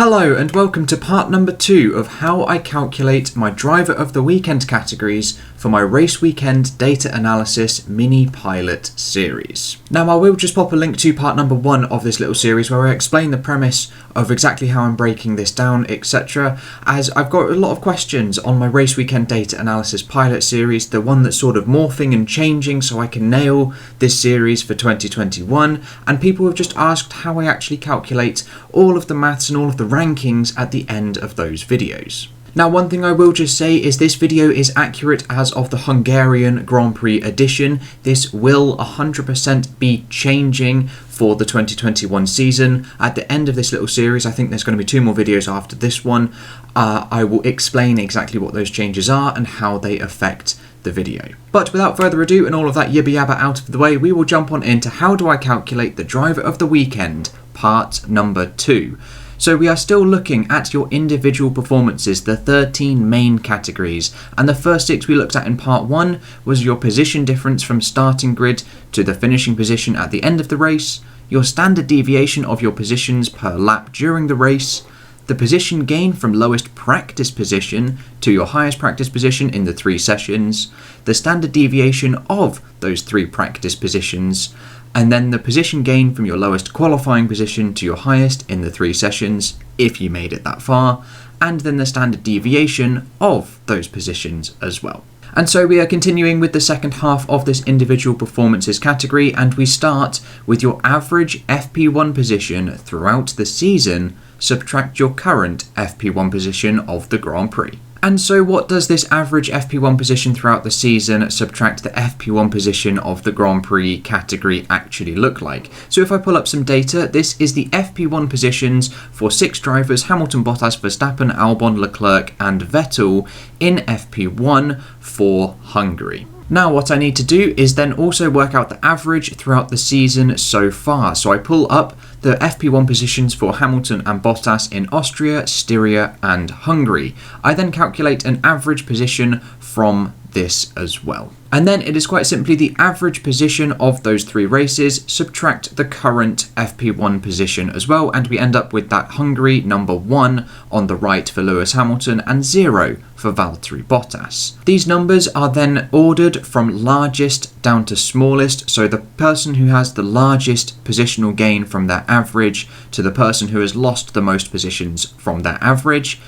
Hello and welcome to part number 2 of how I calculate my Driver of the Weekend categories for my Race Weekend Data Analysis Mini Pilot series. Now I will just pop a link to part number 1 of this little series where I explain the premise of exactly how I'm breaking this down, etc. as I've got a lot of questions on my Race Weekend Data Analysis Pilot series, the one that's sort of morphing and changing so I can nail this series for 2021, and people have just asked how I actually calculate all of the maths and all of the rankings at the end of those videos. Now, one thing I will just say is this video is accurate as of the Hungarian Grand Prix edition. This will 100% be changing for the 2021 season. At the end of this little series, I think there's going to be 2 more videos after this one. I will explain exactly what those changes are and how they affect the video. But without further ado and all of that yibba yabba out of the way, we will jump on into how do I calculate the Driver of the Weekend, part number 2. So we are still looking at your individual performances, the 13 main categories, and the first 6 we looked at in part 1 was your position difference from starting grid to the finishing position at the end of the race, your standard deviation of your positions per lap during the race, the position gain from lowest practice position to your highest practice position in the 3 sessions, the standard deviation of those 3 practice positions, and then the position gain from your lowest qualifying position to your highest in the 3 sessions, if you made it that far, and then the standard deviation of those positions as well. And so we are continuing with the second half of this individual performances category, and we start with your average FP1 position throughout the season, subtract your current FP1 position of the Grand Prix. And so what does this average FP1 position throughout the season subtract the FP1 position of the Grand Prix category actually look like? So if I pull up some data, this is the FP1 positions for 6 drivers: Hamilton, Bottas, Verstappen, Albon, Leclerc and Vettel in FP1 for Hungary. Now what I need to do is then also work out the average throughout the season so far. So I pull up the FP1 positions for Hamilton and Bottas in Austria, Styria and Hungary. I then calculate an average position from this as well. And then it is quite simply the average position of those 3 races, subtract the current FP1 position as well, and we end up with that Hungary number 1 on the right for Lewis Hamilton and 0 for Valtteri Bottas. These numbers are then ordered from largest down to smallest, so the person who has the largest positional gain from their average to the person who has lost the most positions from their average.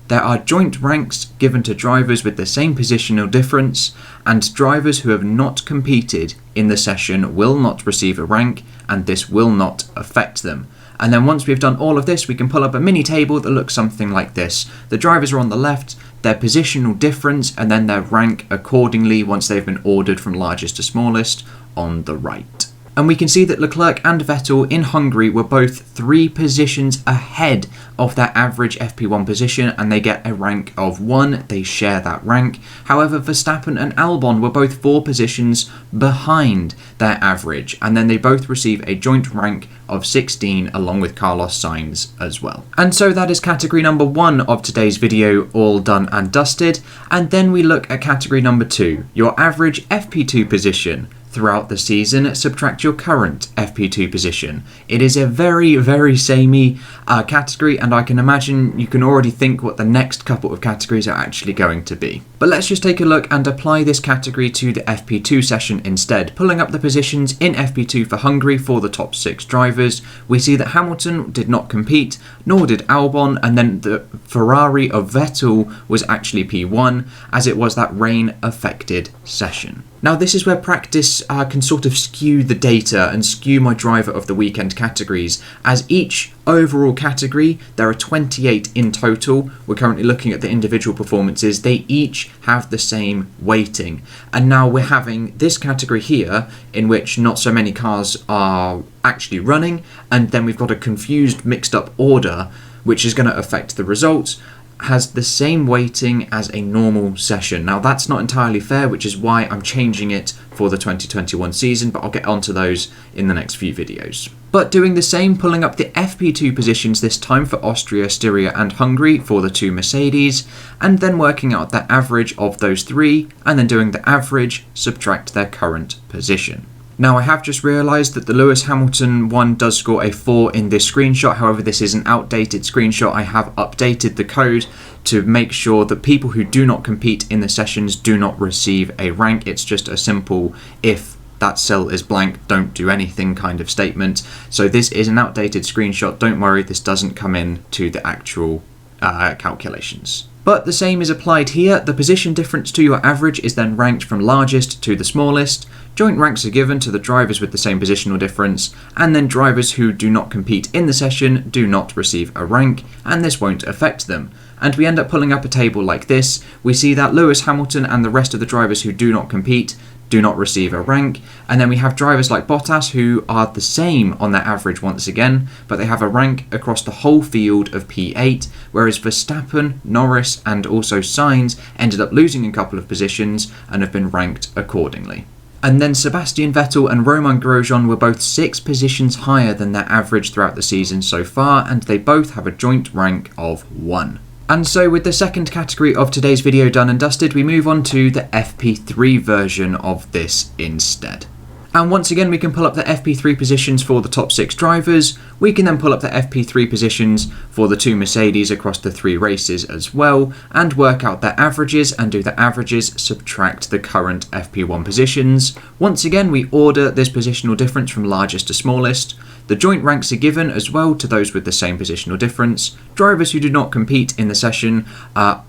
There are joint ranks given to drivers with the same positional difference, and drivers who have not competed in the session will not receive a rank, and this will not affect them. And then once we've done all of this, we can pull up a mini table that looks something like this. The drivers are on the left, their positional difference, and then their rank accordingly once they've been ordered from largest to smallest on the right. And we can see that Leclerc and Vettel in Hungary were both 3 positions ahead of their average FP1 position, and they get a rank of 1, they share that rank. However, Verstappen and Albon were both 4 positions behind their average, and then they both receive a joint rank of 16 along with Carlos Sainz as well. And so that is category number 1 of today's video all done and dusted, and then we look at category number 2, your average FP2 position throughout the season, subtract your current FP2 position. It is a very, very samey category, and I can imagine you can already think what the next couple of categories are actually going to be. But let's just take a look and apply this category to the FP2 session instead. Pulling up the positions in FP2 for Hungary for the top 6 drivers, we see that Hamilton did not compete, nor did Albon, and then the Ferrari of Vettel was actually P1, as it was that rain-affected session. Now this is where practice can sort of skew the data and skew my Driver of the Weekend categories, as each overall category, there are 28 in total. We're currently looking at the individual performances. They each have the same weighting. And now we're having this category here in which not so many cars are actually running, and then we've got a confused mixed up order which is going to affect the results, has the same weighting as a normal session. Now that's not entirely fair, which is why I'm changing it for the 2021 season, but I'll get onto those in the next few videos. But doing the same, pulling up the FP2 positions this time for Austria, Styria and Hungary for the 2 Mercedes, and then working out the average of those 3, and then doing the average, subtract their current position. Now I have just realised that the Lewis Hamilton one does score a 4 in this screenshot, however this is an outdated screenshot. I have updated the code to make sure that people who do not compete in the sessions do not receive a rank. It's just a simple if that cell is blank, don't do anything kind of statement. So this is an outdated screenshot, don't worry, this doesn't come in to the actual calculations. But the same is applied here. The position difference to your average is then ranked from largest to the smallest. Joint ranks are given to the drivers with the same positional difference, and then drivers who do not compete in the session do not receive a rank, and this won't affect them. And we end up pulling up a table like this. We see that Lewis Hamilton and the rest of the drivers who do not compete do not receive a rank, and then we have drivers like Bottas who are the same on their average once again, but they have a rank across the whole field of P8, whereas Verstappen, Norris and also Sainz ended up losing a couple of positions and have been ranked accordingly. And then Sebastian Vettel and Romain Grosjean were both 6 positions higher than their average throughout the season so far, and they both have a joint rank of 1. And so with the second category of today's video done and dusted, we move on to the FP3 version of this instead. And once again, we can pull up the FP3 positions for the top 6 drivers. We can then pull up the FP3 positions for the 2 Mercedes across the 3 races as well, and work out their averages and do the averages subtract the current FP1 positions. Once again, we order this positional difference from largest to smallest. The joint ranks are given as well to those with the same positional difference. Drivers who do not compete in the session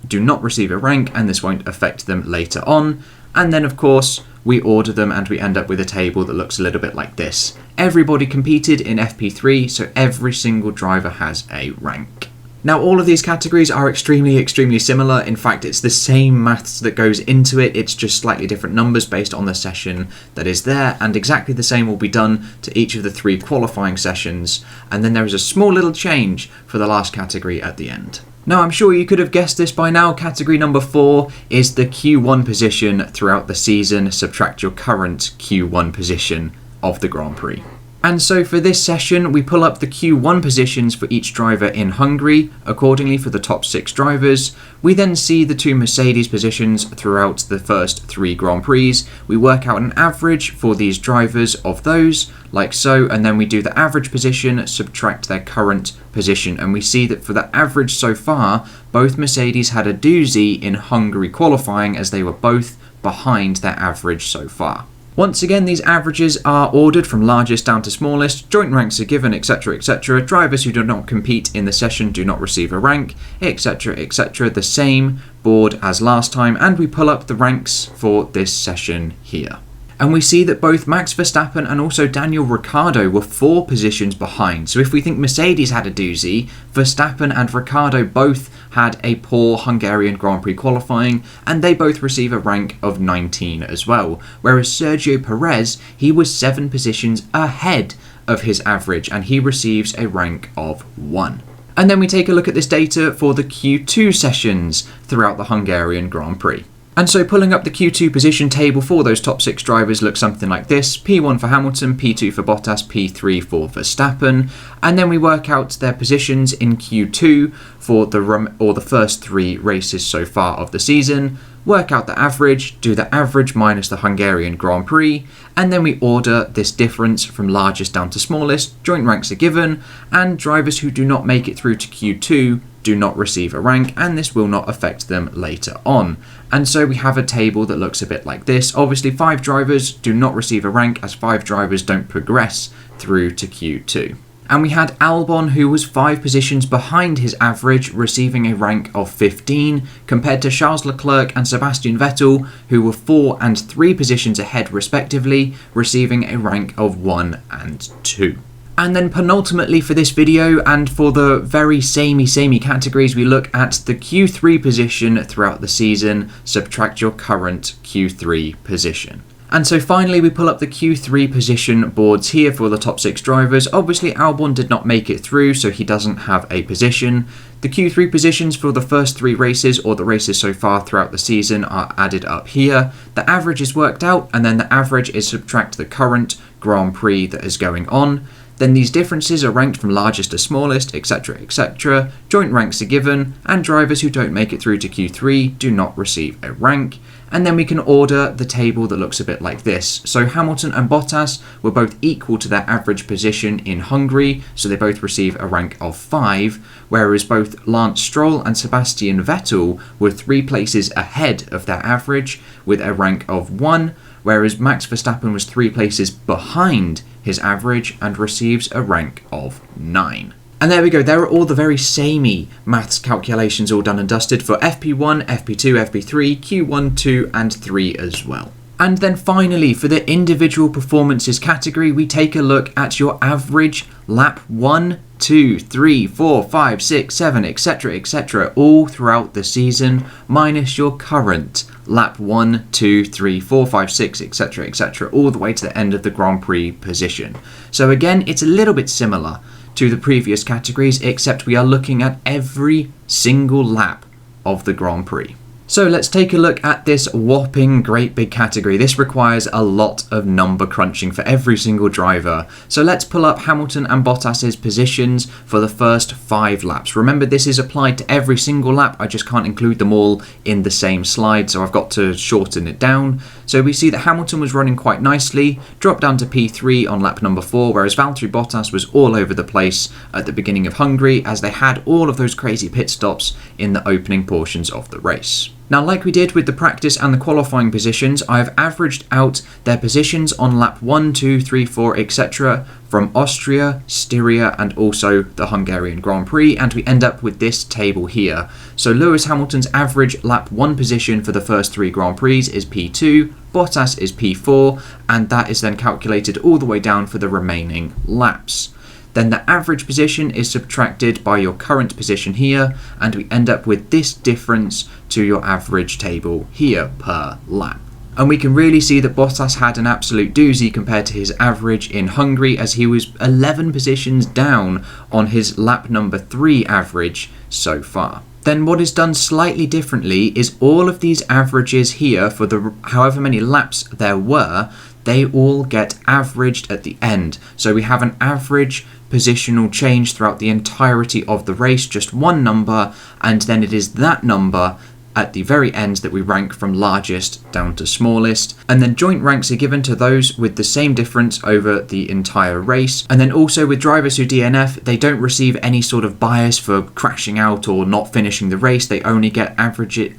do not receive a rank, and this won't affect them later on. And then of course, we order them and we end up with a table that looks a little bit like this. Everybody competed in FP3, so every single driver has a rank. Now all of these categories are extremely similar. In fact, it's the same maths that goes into it, it's just slightly different numbers based on the session that is there, and exactly the same will be done to each of the 3 qualifying sessions, and then there is a small little change for the last category at the end. Now I'm sure you could have guessed this by now, category number 4 is the Q1 position throughout the season, subtract your current Q1 position of the Grand Prix. And so for this session, we pull up the Q1 positions for each driver in Hungary, accordingly for the top 6 drivers. We then see the 2 Mercedes positions throughout the first 3 Grand Prix. We work out an average for these drivers of those, like so, and then we do the average position, subtract their current position, and we see that for the average so far, both Mercedes had a doozy in Hungary qualifying as they were both behind their average so far. Once again, these averages are ordered from largest down to smallest, joint ranks are given, etc, etc, drivers who do not compete in the session do not receive a rank, etc, etc, the same board as last time, and we pull up the ranks for this session here. And we see that both Max Verstappen and also Daniel Ricciardo were 4 positions behind. So if we think Mercedes had a doozy, Verstappen and Ricciardo both had a poor Hungarian Grand Prix qualifying, and they both receive a rank of 19 as well. Whereas Sergio Perez, he was 7 positions ahead of his average, and he receives a rank of 1. And then we take a look at this data for the Q2 sessions throughout the Hungarian Grand Prix. And so pulling up the Q2 position table for those top 6 drivers looks something like this. P1 for Hamilton, P2 for Bottas, P3 for Verstappen, and then we work out their positions in Q2 for the first 3 races so far of the season, work out the average, do the average minus the Hungarian Grand Prix, and then we order this difference from largest down to smallest, joint ranks are given, and drivers who do not make it through to Q2 do not receive a rank, and this will not affect them later on. And so we have a table that looks a bit like this. Obviously 5 drivers do not receive a rank as 5 drivers don't progress through to Q2. And we had Albon, who was 5 positions behind his average, receiving a rank of 15, compared to Charles Leclerc and Sebastian Vettel, who were 4 and 3 positions ahead respectively, receiving a rank of 1 and 2. And then penultimately for this video, and for the very samey categories, we look at the Q3 position throughout the season, subtract your current Q3 position. And so finally we pull up the Q3 position boards here for the top 6 drivers. Obviously Albon did not make it through, so he doesn't have a position. The Q3 positions for the first 3 races, or the races so far throughout the season, are added up here. The average is worked out, and then the average is subtract the current Grand Prix that is going on. Then these differences are ranked from largest to smallest, etc, etc. Joint ranks are given, and drivers who don't make it through to Q3 do not receive a rank. And then we can order the table that looks a bit like this. So Hamilton and Bottas were both equal to their average position in Hungary, so they both receive a rank of 5, whereas both Lance Stroll and Sebastian Vettel were 3 places ahead of their average with a rank of 1, whereas Max Verstappen was 3 places behind his average and receives a rank of 9. And there we go, there are all the very samey maths calculations all done and dusted for FP1, FP2, FP3, Q1, 2 and 3 as well. And then finally, for the individual performances category, we take a look at your average lap 1, 2, 3, 4, 5, 6, 7, etc., all throughout the season, minus your current lap 1, 2, 3, 4, 5, 6, etc., all the way to the end of the Grand Prix position. So again, it's a little bit similar to the previous categories, except we are looking at every single lap of the Grand Prix. So let's take a look at this whopping great big category. This requires a lot of number crunching for every single driver. So let's pull up Hamilton and Bottas's positions for the first 5 laps. Remember, this is applied to every single lap. I just can't include them all in the same slide, so I've got to shorten it down. So we see that Hamilton was running quite nicely, dropped down to P3 on lap number 4, whereas Valtteri Bottas was all over the place at the beginning of Hungary, as they had all of those crazy pit stops in the opening portions of the race. Now, like we did with the practice and the qualifying positions, I have averaged out their positions on lap 1, 2, 3, 4, etc. from Austria, Styria and also the Hungarian Grand Prix, and we end up with this table here. So Lewis Hamilton's average lap 1 position for the first 3 Grand Prix is P2, Bottas is P4, and that is then calculated all the way down for the remaining laps. Then the average position is subtracted by your current position here, and we end up with this difference to your average table here per lap. And we can really see that Bottas had an absolute doozy compared to his average in Hungary, as he was 11 positions down on his lap number 3 average so far. Then what is done slightly differently is all of these averages here for the however many laps there were, they all get averaged at the end. So we have an average positional change throughout the entirety of the race, just one number, and then it is that number at the very end that we rank from largest down to smallest. And then joint ranks are given to those with the same difference over the entire race. And then also with drivers who DNF, they don't receive any sort of bias for crashing out or not finishing the race. They only get averaged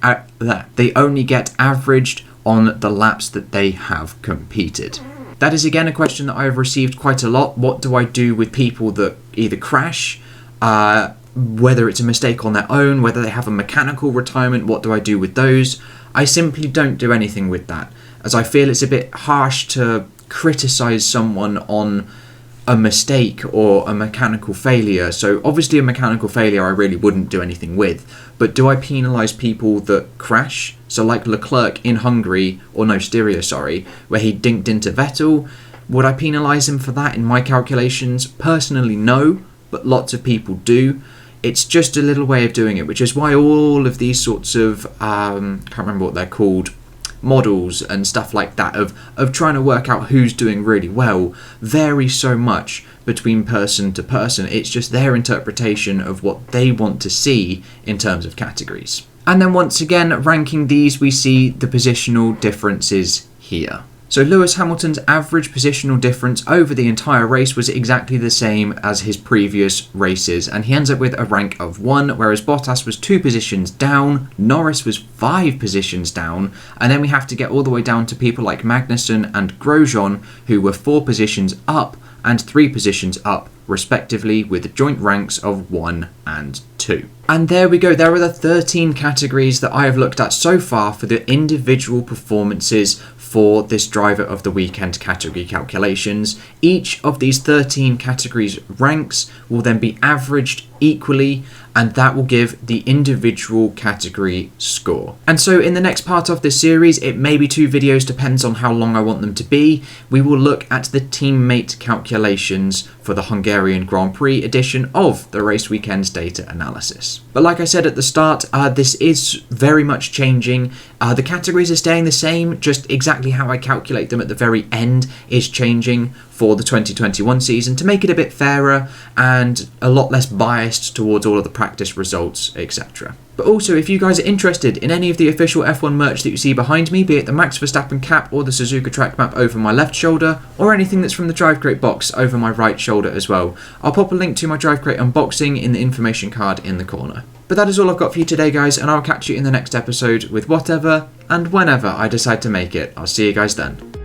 on the laps that they have competed. That is again a question that I have received quite a lot. What do I do with people that either crash, whether it's a mistake on their own, whether they have a mechanical retirement, what do I do with those? I simply don't do anything with that, as I feel it's a bit harsh to criticize someone on a mistake or a mechanical failure. So obviously a mechanical failure I really wouldn't do anything with, but do I penalise people that crash? So like Leclerc in Hungary, or no, Styria, sorry, where he dinked into Vettel, would I penalise him for that in my calculations? Personally, no, but lots of people do. It's just a little way of doing it, which is why all of these sorts of, can't remember what they're called, models and stuff like that of trying to work out who's doing really well vary so much between person to person. It's just their interpretation of what they want to see in terms of categories. And then once again, ranking these, we see the positional differences here. So Lewis Hamilton's average positional difference over the entire race was exactly the same as his previous races, and he ends up with a rank of 1, whereas Bottas was 2 positions down, Norris was 5 positions down, and then we have to get all the way down to people like Magnussen and Grosjean, who were 4 positions up and 3 positions up, respectively, with joint ranks of 1 and 2. And there we go, there are the 13 categories that I have looked at so far for the individual performances for this driver of the weekend category calculations. Each of these 13 categories ranks will then be averaged equally, and that will give the individual category score. And so in the next part of this series, it may be 2 videos, depends on how long I want them to be, we will look at the teammate calculations for the Hungarian Grand Prix edition of the race weekend's data analysis. But like I said at the start, this is very much changing. The categories are staying the same, just exactly how I calculate them at the very end is changing for the 2021 season to make it a bit fairer and a lot less biased list towards all of the practice results, etc. But also, if you guys are interested in any of the official F1 merch that you see behind me, be it the Max Verstappen cap or the Suzuka track map over my left shoulder, or anything that's from the Drive Crate box over my right shoulder as well, I'll pop a link to my Drive Crate unboxing in the information card in the corner. But that is all I've got for you today, guys, and I'll catch you in the next episode with whatever and whenever I decide to make it. I'll see you guys then.